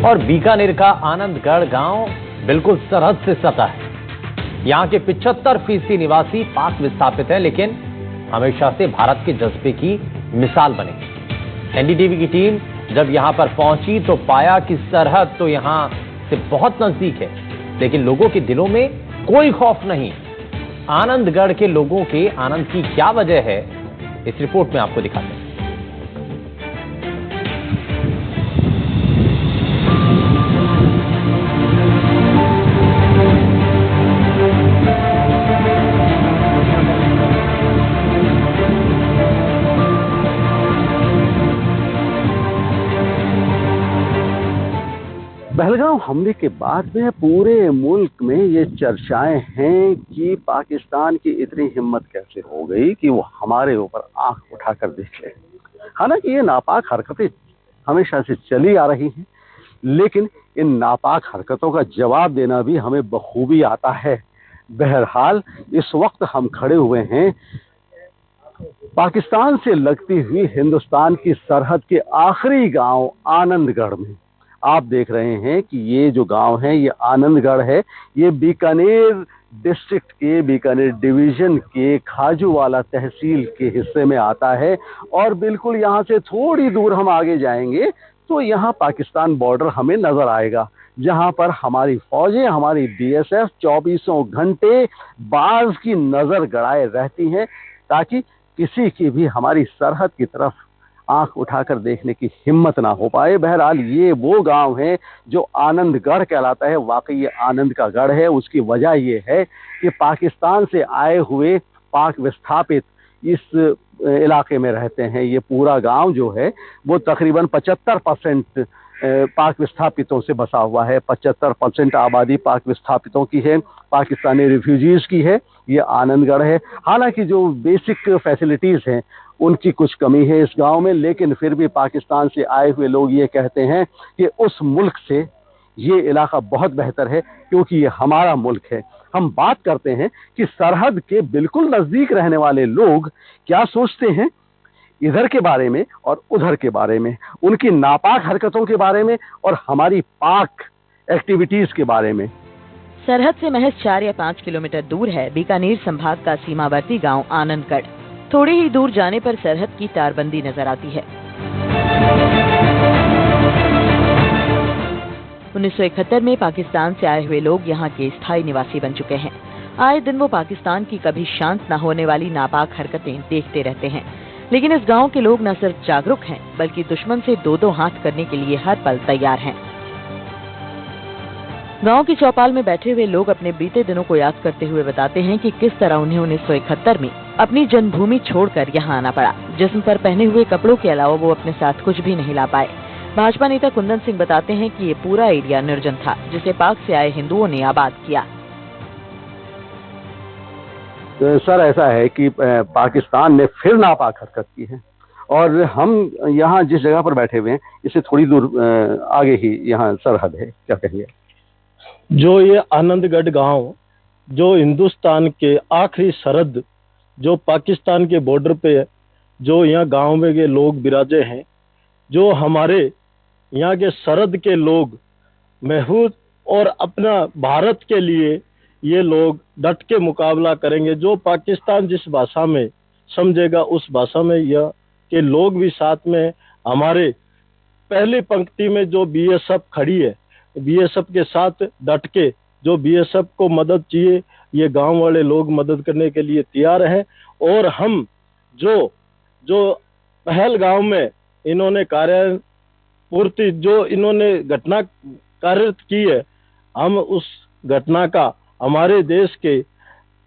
और बीकानेर का आनंदगढ़ गांव बिल्कुल सरहद से सटा है। यहां के 75% निवासी पाक विस्थापित हैं, लेकिन हमेशा से भारत के जज्बे की मिसाल बने। एनडीटीवी की टीम जब यहां पर पहुंची तो पाया कि सरहद तो यहां से बहुत नजदीक है, लेकिन लोगों के दिलों में कोई खौफ नहीं। आनंदगढ़ के लोगों के आनंद की क्या वजह है, इस रिपोर्ट में आपको दिखाते हैं। पहलगाम हमले के बाद में पूरे मुल्क में ये चर्चाएं हैं कि पाकिस्तान की इतनी हिम्मत कैसे हो गई कि वो हमारे ऊपर आंख उठाकर देख ले। हालांकि ये नापाक हरकतें हमेशा से चली आ रही हैं, लेकिन इन नापाक हरकतों का जवाब देना भी हमें बखूबी आता है। बहरहाल इस वक्त हम खड़े हुए हैं पाकिस्तान से लगती हुई हिंदुस्तान की सरहद के आखिरी गांव आनंदगढ़ में। आप देख रहे हैं कि ये जो गांव है ये आनंदगढ़ है। ये बीकानेर डिस्ट्रिक्ट के, बीकानेर डिवीजन के खाजूवाला तहसील के हिस्से में आता है और बिल्कुल यहाँ से थोड़ी दूर हम आगे जाएंगे तो यहाँ पाकिस्तान बॉर्डर हमें नजर आएगा, जहाँ पर हमारी फौजें, हमारी बीएसएफ 24 घंटे बाज की नजर गड़ाए रहती हैं ताकि किसी की भी हमारी सरहद की तरफ आंख उठाकर देखने की हिम्मत ना हो पाए। बहरहाल ये वो गांव है जो आनंदगढ़ कहलाता है। वाकई ये आनंद का गढ़ है। उसकी वजह ये है कि पाकिस्तान से आए हुए पाक विस्थापित इस इलाके में रहते हैं। ये पूरा गांव जो है वो तकरीबन 75% पाक विस्थापितों से बसा हुआ है। 75% आबादी पाक विस्थापितों की है, पाकिस्तानी रिफ्यूजीज की है। ये आनंदगढ़ है। हालांकि जो बेसिक फैसिलिटीज हैं उनकी कुछ कमी है इस गांव में, लेकिन फिर भी पाकिस्तान से आए हुए लोग ये कहते हैं कि उस मुल्क से ये इलाका बहुत बेहतर है क्योंकि ये हमारा मुल्क है। हम बात करते हैं कि सरहद के बिल्कुल नजदीक रहने वाले लोग क्या सोचते हैं इधर के बारे में और उधर के बारे में, उनकी नापाक हरकतों के बारे में और हमारी पाक एक्टिविटीज के बारे में। सरहद से महज 4 या 5 किलोमीटर दूर है बीकानेर संभाग का सीमावर्ती गांव आनंदगढ़। थोड़ी ही दूर जाने पर सरहद की तारबंदी नजर आती है। 1971 में पाकिस्तान से आए हुए लोग यहाँ के स्थायी निवासी बन चुके हैं। आए दिन वो पाकिस्तान की कभी शांत न होने वाली नापाक हरकतें देखते रहते हैं, लेकिन इस गांव के लोग न सिर्फ जागरूक हैं बल्कि दुश्मन से दो हाथ करने के लिए हर पल तैयार हैं। गांव की चौपाल में बैठे हुए लोग अपने बीते दिनों को याद करते हुए बताते हैं कि किस तरह उन्हें 1971 में अपनी जन्मभूमि छोड़कर यहां आना पड़ा। जिस्म पर पहने हुए कपड़ों के अलावा वो अपने साथ कुछ भी नहीं ला पाए। भाजपा नेता कुंदन सिंह बताते हैं कि ये पूरा एरिया निर्जन था जिसे पाक से आए हिंदुओं ने आबाद किया। सर ऐसा है कि पाकिस्तान ने फिर नापाक हरकत की है और हम यहाँ जिस जगह पर बैठे हुए हैं इससे थोड़ी दूर आगे ही यहाँ सरहद है। क्या कहिए? जो ये आनंदगढ़ गांव जो हिंदुस्तान के आखिरी सरहद जो पाकिस्तान के बॉर्डर पे है, जो यहाँ गांव में के लोग बिराजे हैं, जो हमारे यहाँ के सरहद के लोग महफूज और अपना भारत के लिए ये लोग डट के मुकाबला करेंगे। जो पाकिस्तान जिस भाषा में समझेगा उस भाषा में यह के लोग भी साथ में हमारे पहली पंक्ति में जो बीएसएफ खड़ी है, बीएसएफ के साथ डट के जो बीएसएफ को मदद चाहिए ये गांव वाले लोग मदद करने के लिए तैयार हैं। और हम जो पहलगाम में इन्होंने कार्य पूर्ति जो इन्होंने घटना कार्यरत की है, हम उस घटना का हमारे देश के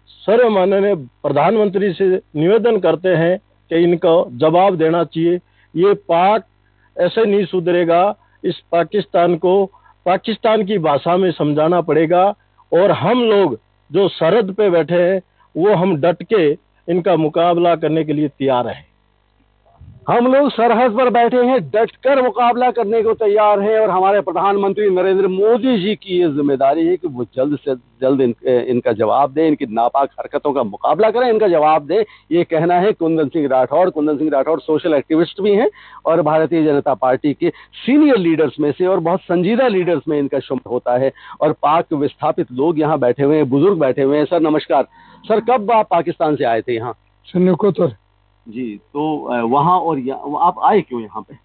सर्वमाननीय प्रधानमंत्री से निवेदन करते हैं कि इनका जवाब देना चाहिए। ये पाक ऐसे नहीं सुधरेगा। इस पाकिस्तान को पाकिस्तान की भाषा में समझाना पड़ेगा और हम लोग जो सरहद पे बैठे हैं वो हम डट के इनका मुकाबला करने के लिए तैयार हैं। हम लोग सरहद पर बैठे हैं, डटकर मुकाबला करने को तैयार हैं और हमारे प्रधानमंत्री नरेंद्र मोदी जी की ये जिम्मेदारी है कि वो जल्द से जल्द इनका जवाब दें, इनकी नापाक हरकतों का मुकाबला करें, इनका जवाब दें। ये कहना है कुंदन सिंह राठौड़ सोशल एक्टिविस्ट भी हैं और भारतीय जनता पार्टी के सीनियर लीडर्स में से और बहुत संजीदा लीडर्स में इनका शुमार होता है। और पाक विस्थापित लोग यहाँ बैठे हुए हैं, बुजुर्ग बैठे हुए हैं। सर नमस्कार। सर कब आप पाकिस्तान से आए थे यहाँ? जी, तो वहाँ और आप आए क्यों यहाँ पे?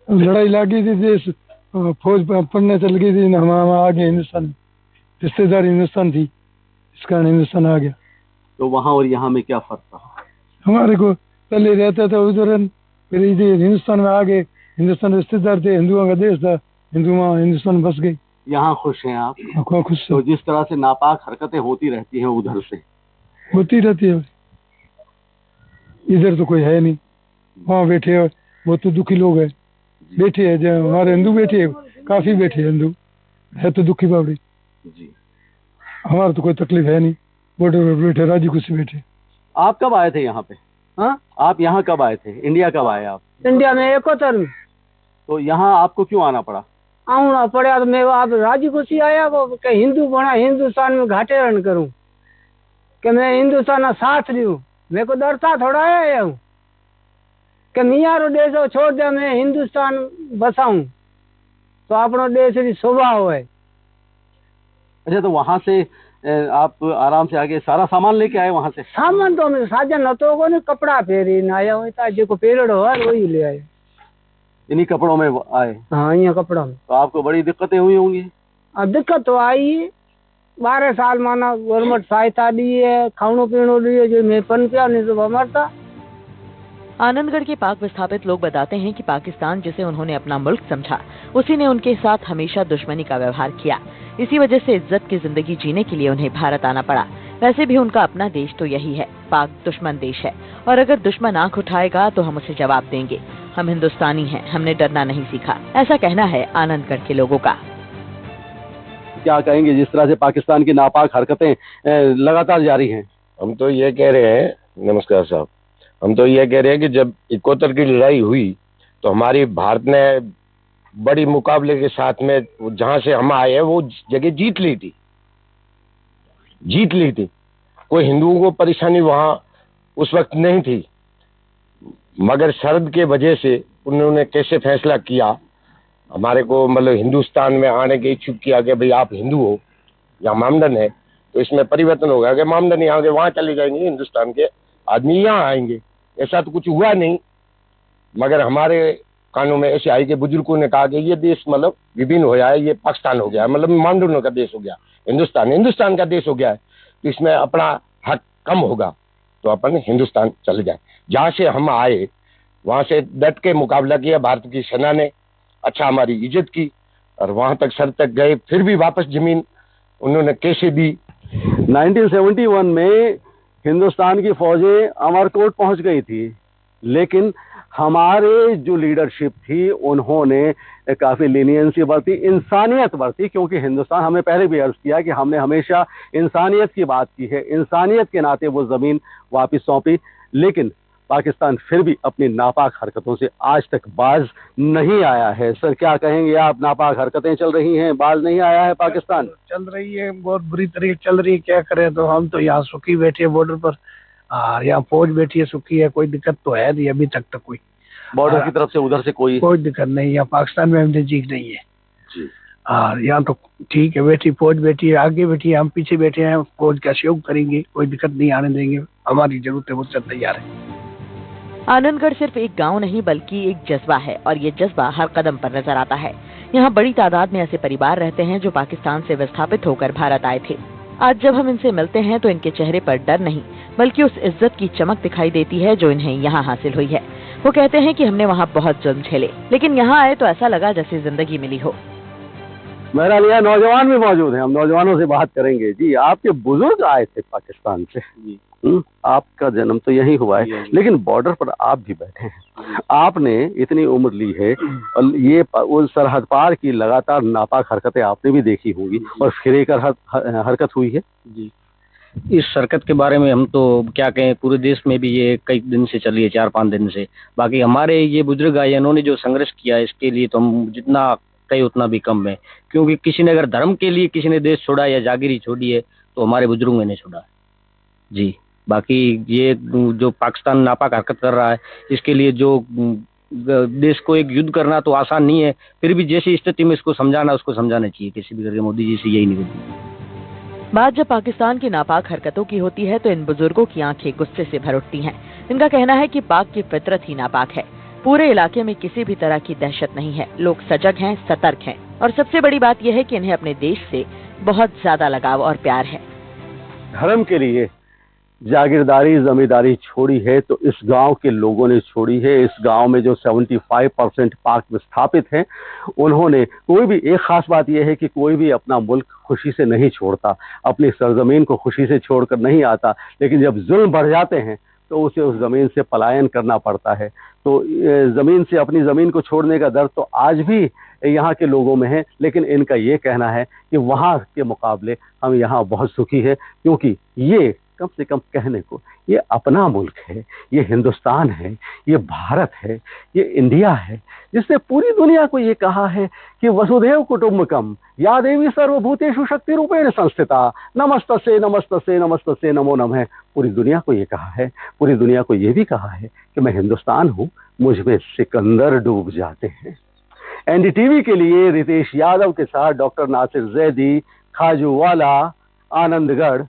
लड़ाई लगी थी, देश फौज पढ़ने चल गई थी, हम आ गए हिंदुस्तान, रिश्तेदारी हिंदुस्तान थी, इस कारण हिंदुस्तान आ गया। तो वहाँ और यहाँ में क्या फर्क था? हमारे को पहले रहता था उधर, फिर इधर हिंदुस्तान में आ गए। हिंदुस्तान रिश्तेदार थे, हिंदुओं का देश था, हिंदुस्तान बस गई। यहाँ खुश हैं आप? खुश। तो जिस तरह से नापाक हरकतें होती रहती हैं उधर से होती रहती है, इधर तो कोई है नहीं। वहाँ बैठे हैं वो तो दुखी लोग हैं, बैठे हैं जो हमारे हिंदू बैठे हैं, काफी बैठे हैं हिंदू, है तो दुखी बावड़ी जी। हमारा तो कोई तकलीफ है नहीं, बॉर्डर पर बैठे राजी खुशी बैठे। आप कब आए थे यहाँ पे? हाँ, आप यहाँ कब आए थे? इंडिया कब आए आप? इंडिया में 71 में। तो यहाँ आपको क्यों आना पड़ा? आना पड़ा तो मैं आप राजी खुशी आया वो कि हिंदू बना, हिंदुस्तान में घाटे रन करूं कि मैं हिंदुस्तान का साथ लूं। मेरे को डर था थोड़ा आया हूँ कि मियारो देश छोड़ दिया, मैं हिंदुस्तान बसाऊं तो अपना देश की शोभा हो। अच्छा, तो वहाँ से आप आराम से आके सारा सामान लेके आए वहाँ से? सामान तो मैं साजन तो को नहीं, कपड़ा फेरी ना आया होता, जो को पेड़ हो वही ले आए। इन्हीं कपड़ों में आए? हाँ, यहाँ कपड़ा में। तो आपको बड़ी दिक्कतें हुई होंगी? अब दिक्कत तो आई है, 12 साल माना गवर्नमेंट सहायता दी है, खानो पीनो दिए, जो मैं पन पिया नहीं तो मरता। आनंदगढ़ के पाक विस्थापित लोग बताते हैं कि पाकिस्तान जिसे उन्होंने अपना मुल्क समझा, उसी ने उनके साथ हमेशा दुश्मनी का व्यवहार किया। इसी वजह से इज्जत की जिंदगी जीने के लिए उन्हें भारत आना पड़ा। वैसे भी उनका अपना देश तो यही है, पाक दुश्मन देश है, और अगर दुश्मन आंख उठाएगा तो हम उसे जवाब देंगे। हम हिंदुस्तानी हैं, हमने डरना नहीं सीखा, ऐसा कहना है आनंदगढ़ के लोगों का। क्या कहेंगे जिस तरह से पाकिस्तान की नापाक हरकतें लगातार जारी हैं? हम तो ये कह रहे हैं, नमस्कार साहब, हम तो ये कह रहे हैं कि जब 71 की लड़ाई हुई तो हमारी भारत ने बड़ी मुकाबले के साथ में जहां से हम आए हैं वो जगह जीत ली थी। कोई हिंदुओं को परेशानी वहां उस वक्त नहीं थी, मगर सरहद के वजह से उन्होंने कैसे फैसला किया, हमारे को मतलब हिंदुस्तान में आने के इच्छुक किया कि भाई आप हिंदू हो या मामदन है, तो इसमें परिवर्तन होगा कि मामदन यहाँ के वहां चले जाएंगे, हिंदुस्तान के आदमी यहाँ आएंगे। ऐसा तो कुछ हुआ नहीं, मगर हमारे कानों में ऐसे आई कि बुजुर्गों ने कहा कि ये देश मतलब विभिन्न हो गया है, ये पाकिस्तान हो गया, मतलब मामदनों का देश हो गया, हिंदुस्तान का देश हो गया है, तो इसमें अपना हक कम होगा, तो अपन हिंदुस्तान चले जाए। जहाँ से हम आए वहां से डट के मुकाबला किया, भारत की सेना ने अच्छा हमारी इज्जत की और वहां तक सर तक गए, फिर भी वापस जमीन उन्होंने कैसे दी। 1971 में हिंदुस्तान की फौजें अमरकोट पहुंच गई थी, लेकिन हमारे जो लीडरशिप थी उन्होंने काफी लीनियंसी बरती, इंसानियत बरती, क्योंकि हिंदुस्तान, हमने पहले भी अर्ज किया कि हमने हमेशा इंसानियत की बात की है, इंसानियत के नाते वो जमीन वापस सौंपी। लेकिन पाकिस्तान फिर भी अपनी नापाक हरकतों से आज तक बाज नहीं आया है। सर क्या कहेंगे आप? नापाक हरकतें चल रही हैं, बाज नहीं आया है पाकिस्तान? चल रही है, बहुत बुरी तरीके चल रही है, क्या करें। तो हम तो यहाँ सुखी बैठे हैं बॉर्डर पर, यहाँ फौज बैठी है, सुखी है, कोई दिक्कत तो है नहीं अभी तक तो। कोई बॉर्डर की तरफ से उधर से कोई दिक्कत नहीं है, पाकिस्तान में हमने जीत नहीं है जी। यहाँ तो ठीक है, बैठी फौज बैठी है, आगे बैठी है, हम पीछे बैठे हैं, फौज का सहयोग करेंगे, कोई दिक्कत नहीं आने देंगे, हमारी जरूरत है, मुझसे तैयार है। आनंदगढ़ सिर्फ एक गांव नहीं बल्कि एक जज्बा है, और ये जज्बा हर कदम पर नजर आता है। यहाँ बड़ी तादाद में ऐसे परिवार रहते हैं जो पाकिस्तान से विस्थापित होकर भारत आए थे। आज जब हम इनसे मिलते हैं तो इनके चेहरे पर डर नहीं बल्कि उस इज्जत की चमक दिखाई देती है जो इन्हें यहाँ हासिल हुई है। वो कहते हैं कि हमने वहाँ बहुत जुल्म झेले, लेकिन यहाँ आए तो ऐसा लगा जैसे जिंदगी मिली हो। मेरा लिया नौजवान भी मौजूद हैं, हम नौजवानों से बात करेंगे। जी, आपके बुजुर्ग आए थे पाकिस्तान से जी। आपका जन्म तो यही हुआ है, लेकिन बॉर्डर पर आप भी बैठे हैं, आपने इतनी उम्र ली है और ये उस सरहद पार की लगातार नापाक हरकतें आपने भी देखी होंगी, और फिर एक हरकत हुई है जी। इस हरकत के बारे में हम तो क्या कहें, पूरे देश में भी ये कई दिन से चली है, 4-5 दिन से। बाकी हमारे ये बुजुर्ग आए, इन्होंने जो संघर्ष किया इसके लिए तो हम जितना कहे उतना भी कम है, क्योंकि किसी ने अगर धर्म के लिए किसी ने देश छोड़ा या जागीरी छोड़ी है तो हमारे बुजुर्गों ने छोड़ा जी। बाकी ये जो पाकिस्तान नापाक हरकत कर रहा है, इसके लिए जो देश को एक युद्ध करना तो आसान नहीं है, फिर भी जैसी स्थिति में इसको समझाना उसको समझाना चाहिए किसी भी करके। मोदी जी से यही निवेदन है। बात जब पाकिस्तान की नापाक हरकतों की होती है तो इन बुजुर्गों की आंखें गुस्से से भर उठती हैं। इनका कहना है कि पाक की फितरत ही नापाक है। पूरे इलाके में किसी भी तरह की दहशत नहीं है, लोग सजग हैं, सतर्क हैं, और सबसे बड़ी बात यह है कि इन्हें अपने देश से बहुत ज्यादा लगाव और प्यार है। धर्म के लिए जागीरदारी जमींदारी छोड़ी है तो इस गांव के लोगों ने छोड़ी है। इस गांव में जो 75% पाक विस्थापित हैं, उन्होंने कोई भी, एक खास बात यह है कि कोई भी अपना मुल्क खुशी से नहीं छोड़ता, अपनी सरजमीन को खुशी से छोड़कर नहीं आता, लेकिन जब जुल्म बढ़ जाते हैं तो उसे उस जमीन से पलायन करना पड़ता है। तो जमीन से, अपनी जमीन को छोड़ने का दर्द तो आज भी यहाँ के लोगों में है, लेकिन इनका ये कहना है कि वहाँ के मुकाबले हम यहाँ बहुत सुखी है, क्योंकि ये कम से कम कहने को ये अपना मुल्क है, ये हिंदुस्तान है, ये भारत है, ये इंडिया है, जिसने पूरी दुनिया को ये कहा है कि वसुधैव कुटुंबकम या देवी सर्वभूतेषु शक्ति रूपेण संस्थिता नमस्तसे नमस्तसे नमस्तसे नमो नमः। पूरी दुनिया को ये कहा है, पूरी दुनिया को ये भी कहा है कि मैं हिंदुस्तान हूँ, मुझ में सिकंदर डूब जाते हैं। एनडीटीवी के लिए रितेश यादव के साथ डॉक्टर नासिर जैदी, खाजूवाला, आनंदगढ़।